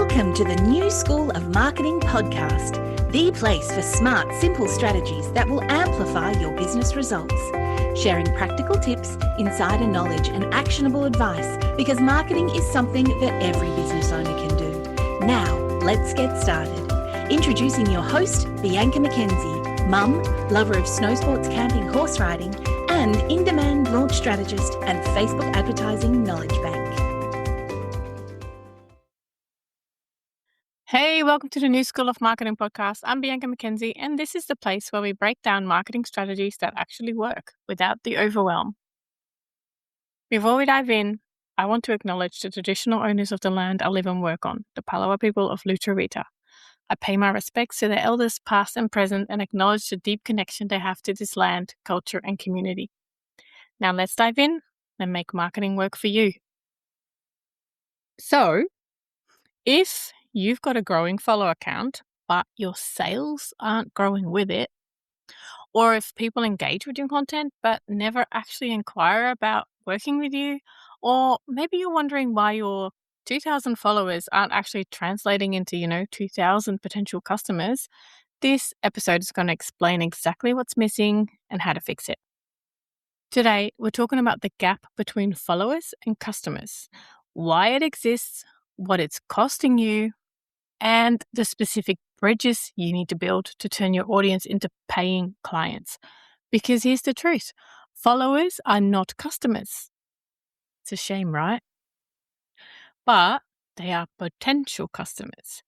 Welcome to the New School of Marketing podcast, the place for smart, simple strategies that will amplify your business results. Sharing practical tips, insider knowledge, and actionable advice because marketing is something that every business owner can do. Now, let's get started. Introducing your host, Bianca McKenzie, mum, lover of snow sports, camping, horse riding, and in-demand launch strategist and Facebook advertising knowledge bank. Hey, welcome to the New School of Marketing podcast. I'm Bianca McKenzie, and this is the place where we break down marketing strategies that actually work without the overwhelm. Before we dive in, I want to acknowledge the traditional owners of the land I live and work on, the Palawa people of Lutarita. I pay my respects to the elders past and present and acknowledge the deep connection they have to this land, culture, and community. Now let's dive in and make marketing work for you. So, if you've got a growing follower account, but your sales aren't growing with it, or if people engage with your content but never actually inquire about working with you, or maybe you're wondering why your 2,000 followers aren't actually translating into, 2,000 potential customers, this episode is going to explain exactly what's missing and how to fix it. Today, we're talking about the gap between followers and customers, why it exists, what it's costing you, and the specific bridges you need to build to turn your audience into paying clients. Because here's the truth, followers are not customers. It's a shame, right? But they are potential customers.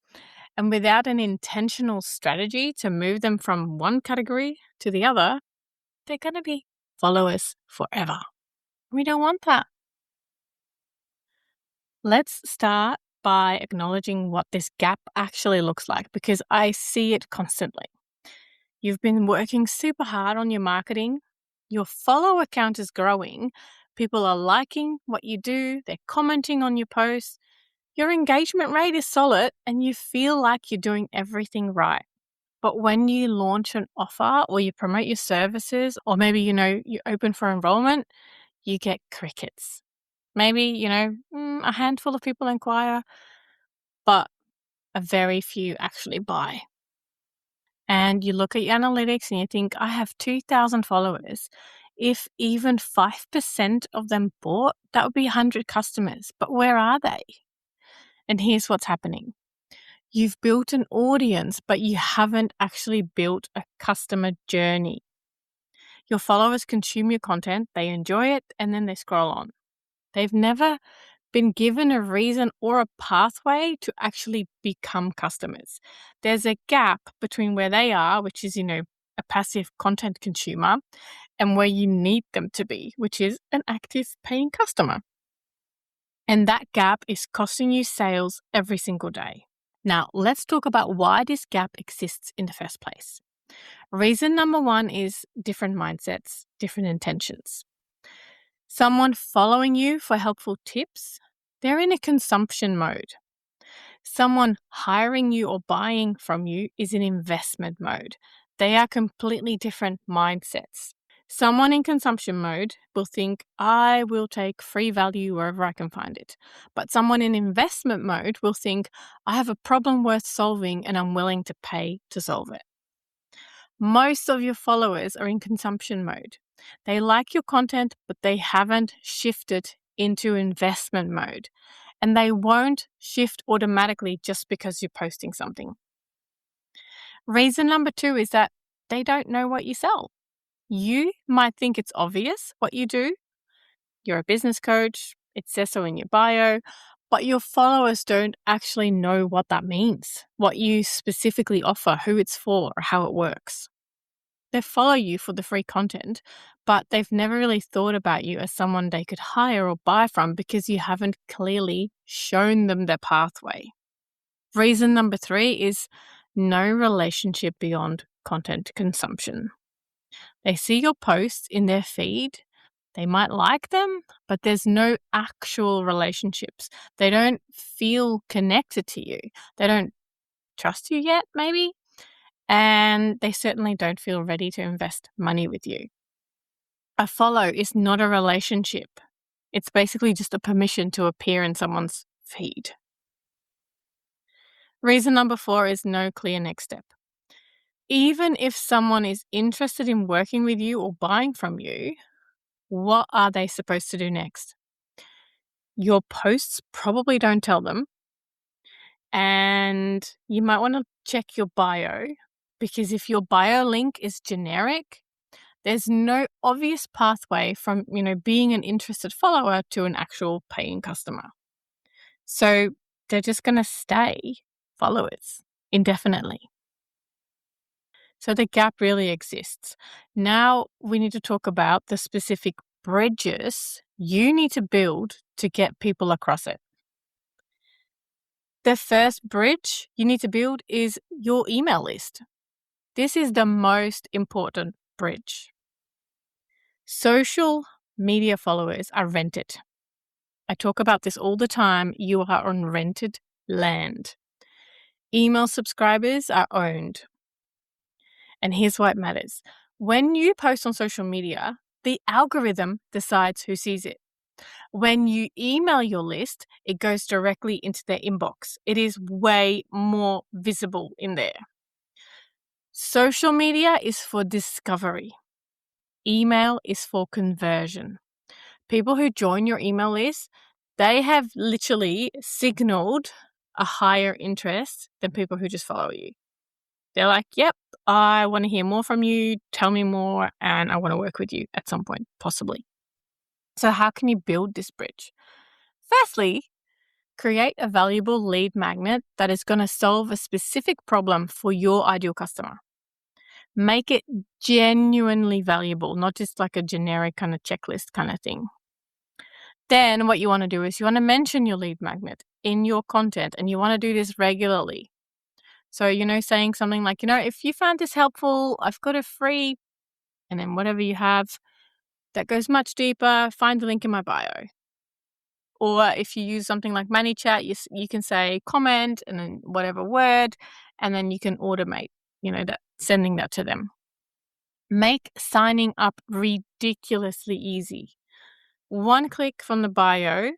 And without an intentional strategy to move them from one category to the other, they're going to be followers forever. We don't want that. Let's start by acknowledging what this gap actually looks like, because I see it constantly. You've been working super hard on your marketing. Your follower count is growing. People are liking what you do. They're commenting on your posts. Your engagement rate is solid and you feel like you're doing everything right. But when you launch an offer or you promote your services, or maybe, you open for enrolment, you get crickets. Maybe, a handful of people inquire, but a very few actually buy. And you look at your analytics and you think, I have 2,000 followers. If even 5% of them bought, that would be 100 customers. But where are they? And here's what's happening. You've built an audience, but you haven't actually built a customer journey. Your followers consume your content, they enjoy it, and then they scroll on. They've never been given a reason or a pathway to actually become customers. There's a gap between where they are, which is, a passive content consumer, and where you need them to be, which is an active paying customer. And that gap is costing you sales every single day. Now, let's talk about why this gap exists in the first place. Reason number one is different mindsets, different intentions. Someone following you for helpful tips, they're in a consumption mode. Someone hiring you or buying from you is in investment mode. They are completely different mindsets. Someone in consumption mode will think, I will take free value wherever I can find it. But someone in investment mode will think, I have a problem worth solving and I'm willing to pay to solve it. Most of your followers are in consumption mode. They like your content, but they haven't shifted into investment mode. And they won't shift automatically just because you're posting something. Reason number two is that they don't know what you sell. You might think it's obvious what you do. You're a business coach. It says so in your bio. But your followers don't actually know what that means, what you specifically offer, who it's for, or how it works. They follow you for the free content, but they've never really thought about you as someone they could hire or buy from because you haven't clearly shown them their pathway. Reason number three is no relationship beyond content consumption. They see your posts in their feed. They might like them, but there's no actual relationships. They don't feel connected to you. They don't trust you yet, maybe. And they certainly don't feel ready to invest money with you. A follow is not a relationship. It's basically just a permission to appear in someone's feed. Reason number 4 is no clear next step. Even if someone is interested in working with you or buying from you, what are they supposed to do next? Your posts probably don't tell them. And you might want to check your bio, because if your bio link is generic, there's no obvious pathway from, being an interested follower to an actual paying customer. So they're just going to stay followers indefinitely. So the gap really exists. Now we need to talk about the specific bridges you need to build to get people across it. The first bridge you need to build is your email list. This is the most important bridge. Social media followers are rented. I talk about this all the time. You are on rented land. Email subscribers are owned. And here's why it matters. When you post on social media, the algorithm decides who sees it. When you email your list, it goes directly into their inbox. It is way more visible in there. Social media is for discovery. Email is for conversion. People who join your email list, they have literally signaled a higher interest than people who just follow you. They're like, yep, I want to hear more from you, tell me more, and I want to work with you at some point, possibly. So how can you build this bridge? Firstly, create a valuable lead magnet that is going to solve a specific problem for your ideal customer. Make it genuinely valuable, not just like a generic kind of checklist kind of thing. Then what you want to do is you want to mention your lead magnet in your content, and you want to do this regularly. So, saying something like, if you found this helpful, I've got a free, and then whatever you have that goes much deeper, find the link in my bio. Or if you use something like ManyChat, you can say comment and then whatever word, and then you can automate, sending that to them. Make signing up ridiculously easy. One click from the bio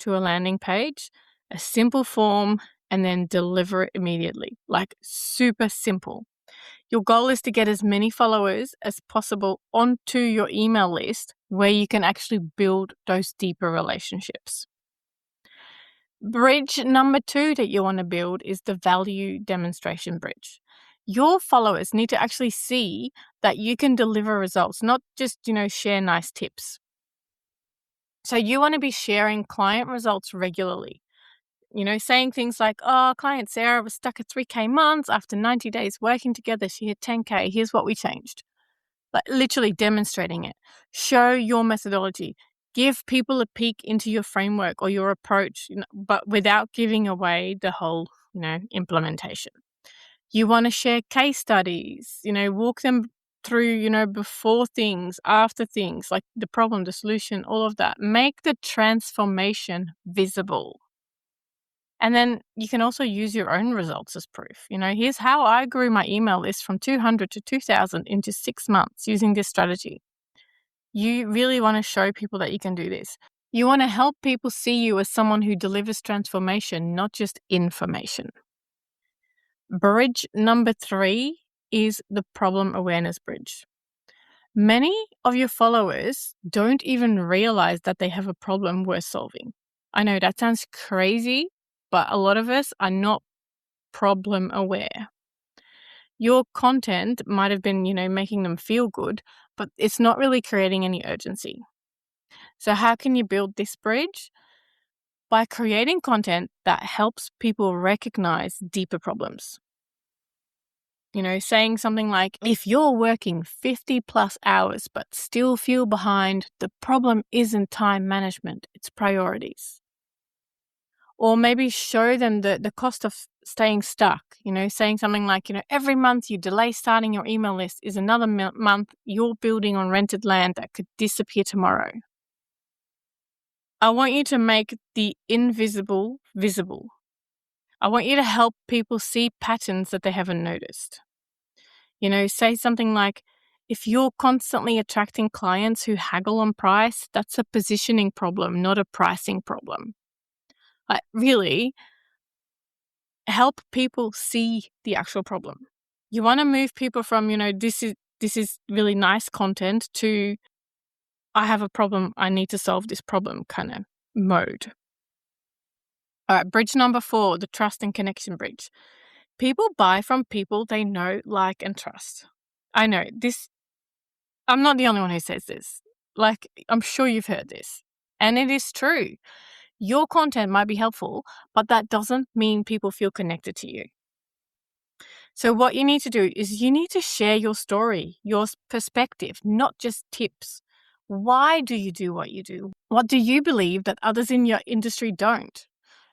to a landing page, a simple form, and then deliver it immediately. Like super simple. Your goal is to get as many followers as possible onto your email list where you can actually build those deeper relationships. Bridge number 2 that you want to build is the value demonstration bridge. Your followers need to actually see that you can deliver results, not just, share nice tips. So you want to be sharing client results regularly. Saying things like, client Sarah was stuck at 3K months. After 90 days working together, she hit 10K. Here's what we changed. Like literally demonstrating it. Show your methodology. Give people a peek into your framework or your approach, but without giving away the whole, implementation. You want to share case studies, walk them through, before things, after things, like the problem, the solution, all of that. Make the transformation visible. And then you can also use your own results as proof. Here's how I grew my email list from 200 to 2,000 into 6 months using this strategy. You really want to show people that you can do this. You want to help people see you as someone who delivers transformation, not just information. Bridge number 3 is the problem awareness bridge. Many of your followers don't even realize that they have a problem worth solving. I know that sounds crazy, but a lot of us are not problem aware. Your content might have been, making them feel good, but it's not really creating any urgency. So how can you build this bridge? By creating content that helps people recognize deeper problems. Saying something like, if you're working 50 plus hours but still feel behind, the problem isn't time management, it's priorities. Or maybe show them the cost of staying stuck, saying something like, every month you delay starting your email list is another month you're building on rented land that could disappear tomorrow. I want you to make the invisible visible. I want you to help people see patterns that they haven't noticed. Say something like, if you're constantly attracting clients who haggle on price, that's a positioning problem, not a pricing problem. Like, really, help people see the actual problem. You want to move people from, this is really nice content to I have a problem, I need to solve this problem kind of mode. All right, bridge number 4, the trust and connection bridge. People buy from people they know, like, and trust. I know this, I'm not the only one who says this. Like, I'm sure you've heard this. And it is true. Your content might be helpful, but that doesn't mean people feel connected to you. So what you need to do is you need to share your story, your perspective, not just tips. Why do you do what you do? What do you believe that others in your industry don't?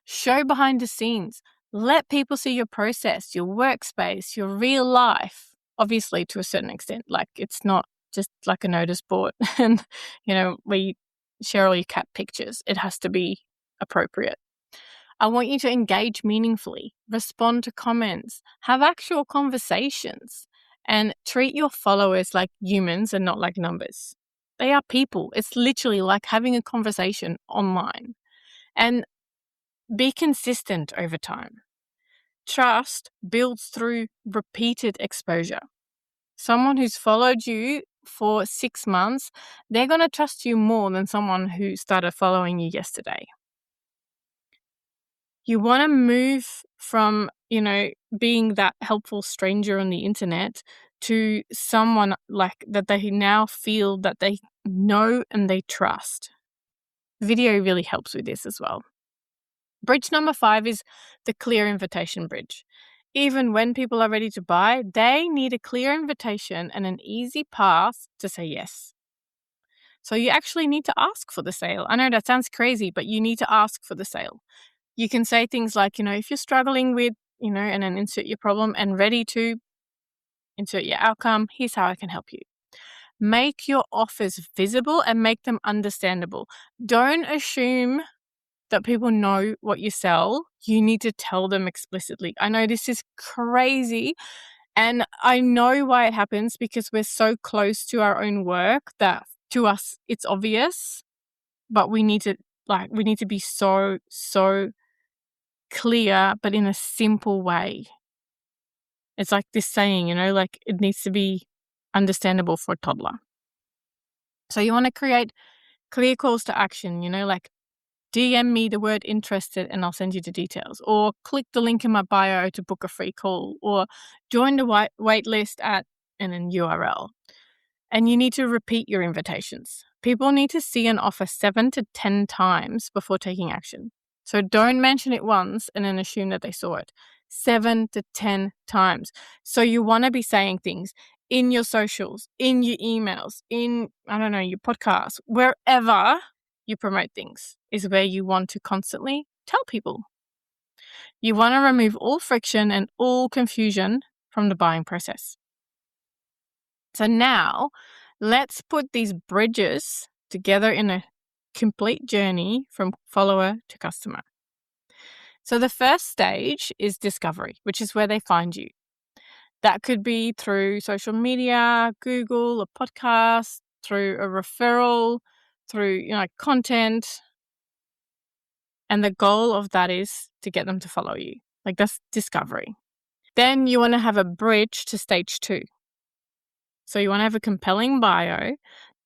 Show behind the scenes. Let people see your process, your workspace, your real life. Obviously, to a certain extent, like it's not just like a notice board and, where you share all your cat pictures. It has to be appropriate. I want you to engage meaningfully, respond to comments, have actual conversations, and treat your followers like humans and not like numbers. They are people. It's literally like having a conversation online. And be consistent over time. Trust builds through repeated exposure. Someone who's followed you for 6 months, they're going to trust you more than someone who started following you yesterday. You want to move from, being that helpful stranger on the internet to someone like that they now feel that they know and they trust. Video really helps with this as well. Bridge number 5 is the clear invitation bridge. Even when people are ready to buy, they need a clear invitation and an easy path to say yes. So you actually need to ask for the sale. I know that sounds crazy, but you need to ask for the sale. You can say things like, if you're struggling with, and then insert your problem and ready to insert your outcome, here's how I can help you. Make your offers visible and make them understandable. Don't assume that people know what you sell. You need to tell them explicitly. I know this is crazy, and I know why it happens because we're so close to our own work that to us it's obvious, but we need to be so clear, but in a simple way. It's like this saying, it needs to be understandable for a toddler. So you want to create clear calls to action, like DM me the word interested and I'll send you the details, or click the link in my bio to book a free call, or join the wait list at and then URL. And you need to repeat your invitations. People need to see an offer 7 to 10 times before taking action. So don't mention it once and then assume that they saw it. 7 to 10 times. So you want to be saying things in your socials, in your emails, in, your podcast, wherever you promote things is where you want to constantly tell people. You want to remove all friction and all confusion from the buying process. So now let's put these bridges together in a complete journey from follower to customer. So the first stage is discovery, which is where they find you. That could be through social media, Google, a podcast, through a referral, through content. And the goal of that is to get them to follow you. Like that's discovery. Then you want to have a bridge to stage 2. So you want to have a compelling bio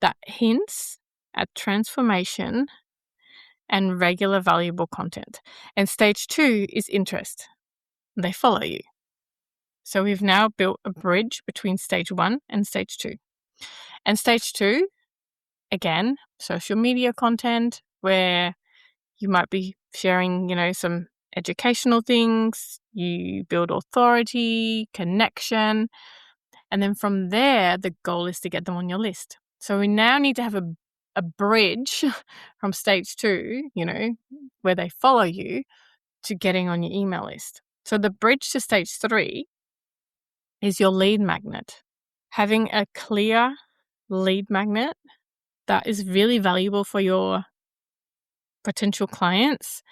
that hints at transformation and regular valuable content. And stage 2 is interest. They follow you. So we've now built a bridge between stage 1 and stage 2. And stage 2, again, social media content where you might be sharing, some educational things, you build authority, connection, and then from there, the goal is to get them on your list. So we now need to have a bridge from stage 2, where they follow you, to getting on your email list. So the bridge to stage 3 is your lead magnet. Having a clear lead magnet that is really valuable for your potential clients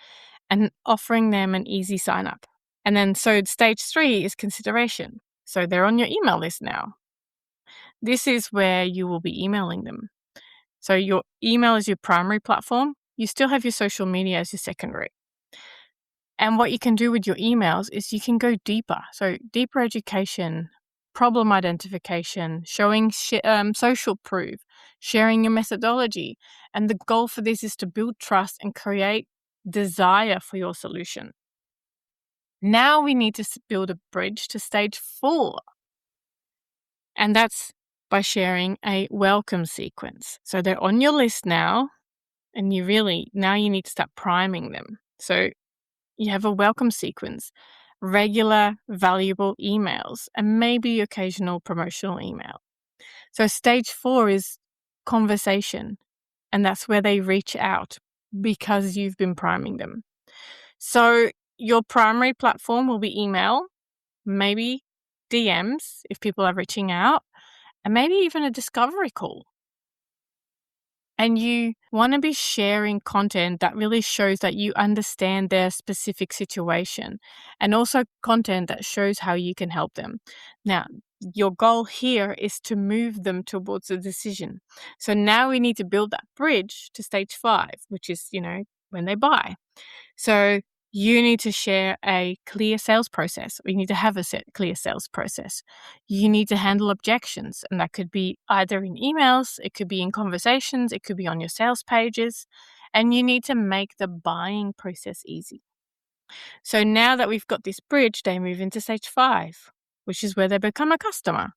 and offering them an easy sign up. And then so stage 3 is consideration. So they're on your email list now. This is where you will be emailing them. So your email is your primary platform. You still have your social media as your secondary. And what you can do with your emails is you can go deeper. So deeper education, problem identification, showing social proof, sharing your methodology. And the goal for this is to build trust and create desire for your solution. Now we need to build a bridge to stage 4. And that's by sharing a welcome sequence. So they're on your list now, and you need to start priming them. So you have a welcome sequence, regular valuable emails, and maybe occasional promotional email. So stage 4 is conversation, and that's where they reach out because you've been priming them. So your primary platform will be email, maybe DMs if people are reaching out, and maybe even a discovery call. And you want to be sharing content that really shows that you understand their specific situation, and also content that shows how you can help them. Now, your goal here is to move them towards a decision. So now we need to build that bridge to stage 5, which is, when they buy. So you need to share a clear sales process, or you need to have a clear sales process. You need to handle objections, and that could be either in emails, it could be in conversations, it could be on your sales pages, and you need to make the buying process easy. So now that we've got this bridge, they move into stage 5, which is where they become a customer.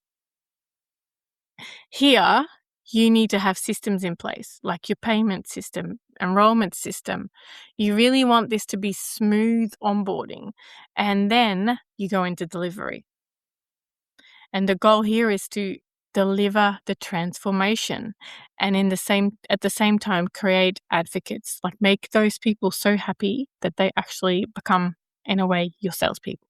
Here, you need to have systems in place, like your payment system, enrolment system. You really want this to be smooth onboarding, and then you go into delivery. And the goal here is to deliver the transformation, and at the same time create advocates, like make those people so happy that they actually become, in a way, your salespeople.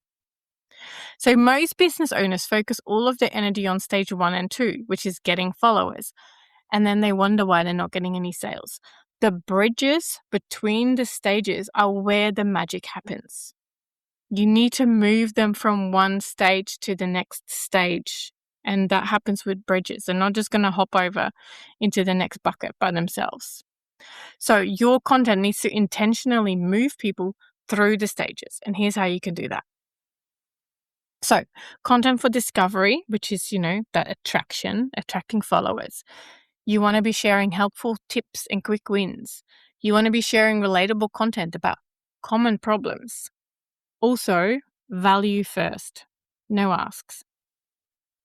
So most business owners focus all of their energy on stage 1 and 2, which is getting followers. And then they wonder why they're not getting any sales. The bridges between the stages are where the magic happens. You need to move them from one stage to the next stage. And that happens with bridges. They're not just going to hop over into the next bucket by themselves. So your content needs to intentionally move people through the stages. And here's how you can do that. So content for discovery, which is, that attracting followers. You want to be sharing helpful tips and quick wins. You want to be sharing relatable content about common problems. Also, value first, no asks.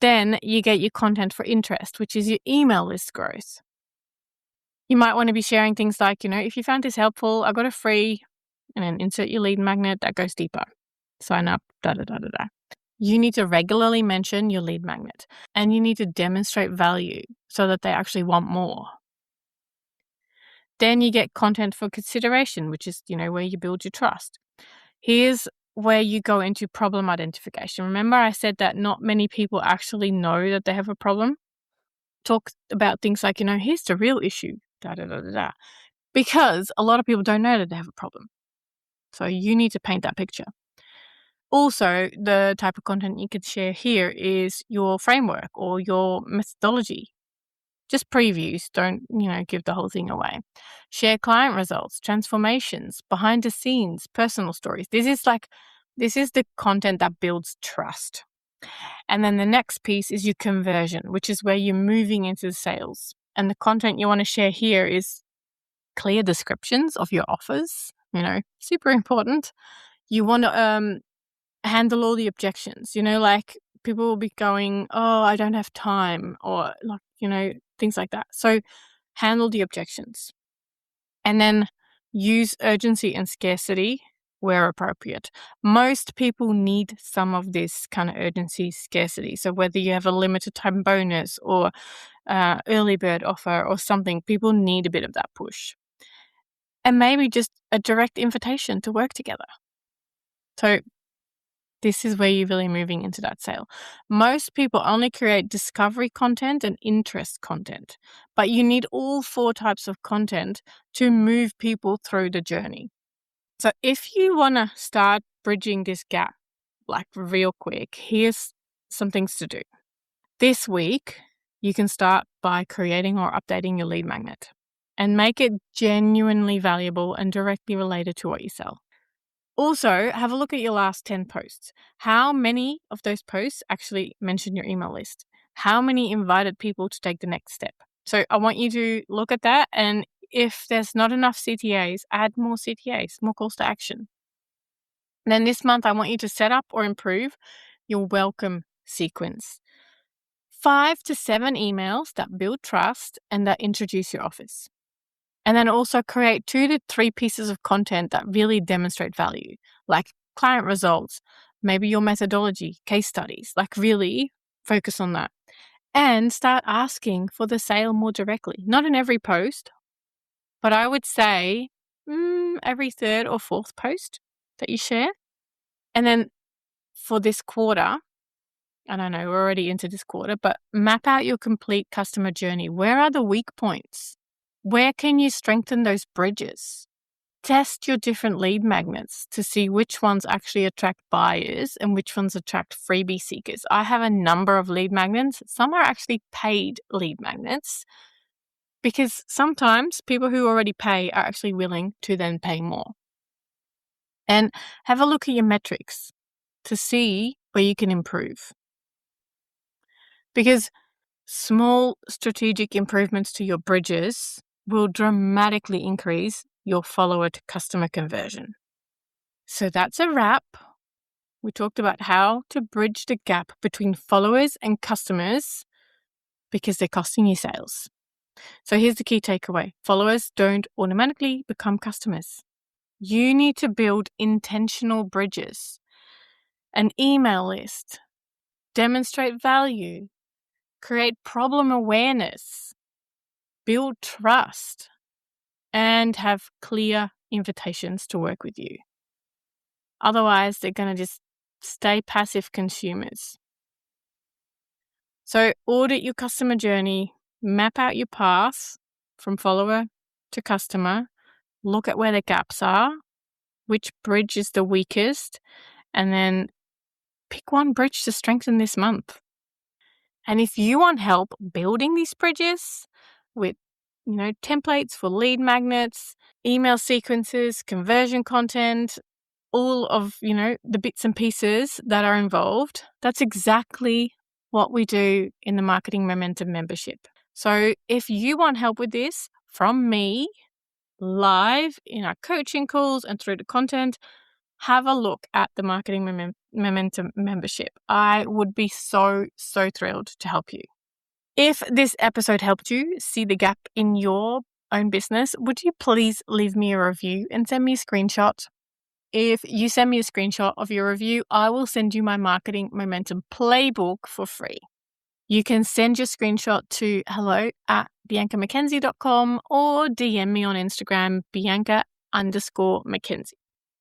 Then you get your content for interest, which is your email list growth. You might want to be sharing things like, if you found this helpful, I got a free, and then insert your lead magnet that goes deeper. Sign up, da-da-da-da-da. You need to regularly mention your lead magnet, and you need to demonstrate value so that they actually want more. Then you get content for consideration, which is, where you build your trust. Here's where you go into problem identification. Remember I said that not many people actually know that they have a problem? Talk about things like, here's the real issue, da-da-da-da-da. Because a lot of people don't know that they have a problem. So you need to paint that picture. Also, the type of content you could share here is your framework or your methodology. Just previews, don't, give the whole thing away. Share client results, transformations, behind the scenes, personal stories. This is the content that builds trust. And then the next piece is your conversion, which is where you're moving into the sales. And the content you want to share here is clear descriptions of your offers, super important. You want to handle all the objections, like people will be going, oh, I don't have time, or things like that. So handle the objections. And then use urgency and scarcity where appropriate. Most people need some of this kind of urgency, scarcity. So whether you have a limited time bonus or early bird offer or something, people need a bit of that push. And maybe just a direct invitation to work together. So this is where you're really moving into that sale. Most people only create discovery content and interest content, but you need all 4 types of content to move people through the journey. So if you want to start bridging this gap, like real quick, here's some things to do. This week, you can start by creating or updating your lead magnet and make it genuinely valuable and directly related to what you sell. Also, have a look at your last 10 posts. How many of those posts actually mention your email list? How many invited people to take the next step? So I want you to look at that, and if there's not enough CTAs, add more CTAs, more calls to action. And then this month, I want you to set up or improve your welcome sequence. 5 to 7 emails that build trust and that introduce your office. And then also create 2 to 3 pieces of content that really demonstrate value, like client results, maybe your methodology, case studies, like really focus on that. And start asking for the sale more directly. Not in every post, but I would say every third or fourth post that you share. And then for this quarter, I don't know, we're already into this quarter, but map out your complete customer journey. Where are the weak points? Where can you strengthen those bridges? Test your different lead magnets to see which ones actually attract buyers and which ones attract freebie seekers. I have a number of lead magnets. Some are actually paid lead magnets because sometimes people who already pay are actually willing to then pay more. And have a look at your metrics to see where you can improve. Because small strategic improvements to your bridges will dramatically increase your follower to customer conversion. So that's a wrap. We talked about how to bridge the gap between followers and customers because they're costing you sales. So here's the key takeaway. Followers don't automatically become customers. You need to build intentional bridges, an email list, demonstrate value, create problem awareness, build trust, and have clear invitations to work with you. Otherwise, they're going to just stay passive consumers. So audit your customer journey, map out your path from follower to customer, look at where the gaps are, which bridge is the weakest, and then pick one bridge to strengthen this month. And if you want help building these bridges with, templates for lead magnets, email sequences, conversion content, all of, the bits and pieces that are involved, that's exactly what we do in the Marketing Momentum membership. So if you want help with this from me, live in our coaching calls and through the content, have a look at the Marketing Momentum membership. I would be so thrilled to help you. If this episode helped you see the gap in your own business, would you please leave me a review and send me a screenshot? If you send me a screenshot of your review, I will send you my Marketing Momentum playbook for free. You can send your screenshot to hello@biancamckenzie.com or DM me on Instagram, Bianca_McKenzie.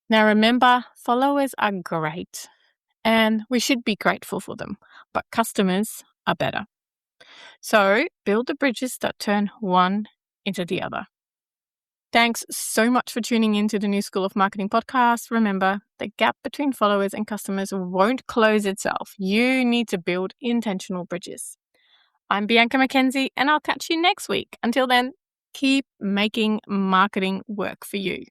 Now remember, followers are great and we should be grateful for them, but customers are better. So build the bridges that turn one into the other. Thanks so much for tuning in to the New School of Marketing podcast. Remember, the gap between followers and customers won't close itself. You need to build intentional bridges. I'm Bianca McKenzie, and I'll catch you next week. Until then, keep making marketing work for you.